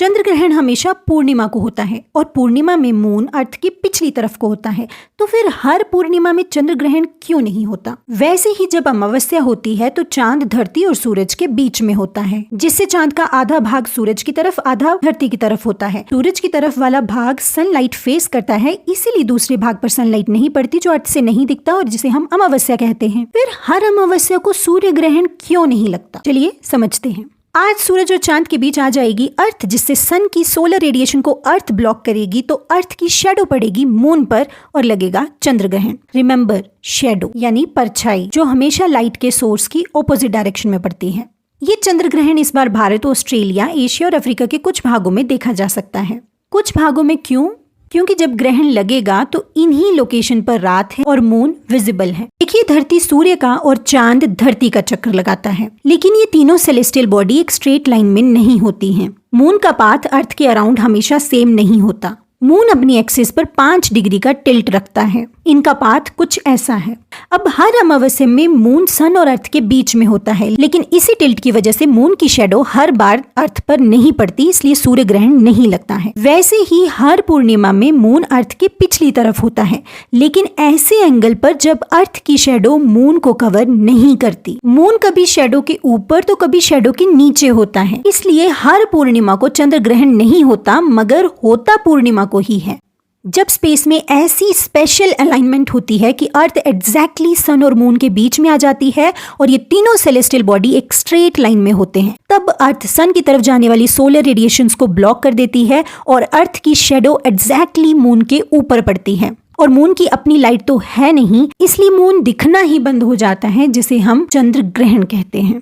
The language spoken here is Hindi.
चंद्र ग्रहण हमेशा पूर्णिमा को होता है और पूर्णिमा में मून अर्थ की पिछली तरफ को होता है। तो फिर हर पूर्णिमा में चंद्र ग्रहण क्यों नहीं होता? वैसे ही जब अमावस्या होती है तो चांद धरती और सूरज के बीच में होता है, जिससे चांद का आधा भाग सूरज की तरफ, आधा धरती की तरफ होता है। सूरज की तरफ वाला भाग सनलाइट फेस करता है, इसीलिए दूसरे भाग पर सनलाइट नहीं पड़ती, जो अर्थ से नहीं दिखता और जिसे हम अमावस्या कहते हैं। फिर हर अमावस्या को सूर्य ग्रहण क्यों नहीं लगता? चलिए समझते हैं। आज सूरज और चांद के बीच आ जाएगी अर्थ, जिससे सन की सोलर रेडिएशन को अर्थ ब्लॉक करेगी, तो अर्थ की शेडो पड़ेगी मून पर और लगेगा चंद्र ग्रहण। रिमेम्बर, शेडो यानी परछाई, जो हमेशा लाइट के सोर्स की ऑपोजिट डायरेक्शन में पड़ती है। ये चंद्र ग्रहण इस बार भारत, ऑस्ट्रेलिया, एशिया और अफ्रीका के कुछ भागों में देखा जा सकता है। कुछ भागों में क्यों? क्योंकि जब ग्रहण लगेगा तो इन्हीं लोकेशन पर रात है और मून विजिबल है। देखिए, धरती सूर्य का और चांद धरती का चक्कर लगाता है, लेकिन ये तीनों सेलेस्टियल बॉडी एक स्ट्रेट लाइन में नहीं होती हैं। मून का पाथ अर्थ के अराउंड हमेशा सेम नहीं होता। मून अपनी एक्सिस पर 5 डिग्री का टिल्ट रखता है। इनका पाथ कुछ ऐसा है। अब हर अमावस्या में मून सन और अर्थ के बीच में होता है, लेकिन इसी टिल्ट की वजह से मून की शेडो हर बार अर्थ पर नहीं पड़ती, इसलिए सूर्य ग्रहण नहीं लगता है। वैसे ही हर पूर्णिमा में मून अर्थ के पिछली तरफ होता है, लेकिन ऐसे एंगल पर जब अर्थ की शेडो मून को कवर नहीं करती। मून कभी शेडो के ऊपर तो कभी शेडो के नीचे होता है, इसलिए हर पूर्णिमा को चंद्र ग्रहण नहीं होता, मगर होता पूर्णिमा को ही है। जब स्पेस में ऐसी स्पेशल अलाइनमेंट होती है कि अर्थ एग्जैक्टली सन और मून के बीच में आ जाती है और ये तीनों सेलेस्टियल बॉडी एक स्ट्रेट लाइन में होते हैं, तब अर्थ सन की तरफ जाने वाली सोलर रेडिएशंस को ब्लॉक कर देती है और अर्थ की शेडो एग्जैक्टली मून के ऊपर पड़ती है। और मून की अपनी लाइट तो है नहीं, इसलिए मून दिखना ही बंद हो जाता है, जिसे हम चंद्र ग्रहण कहते हैं।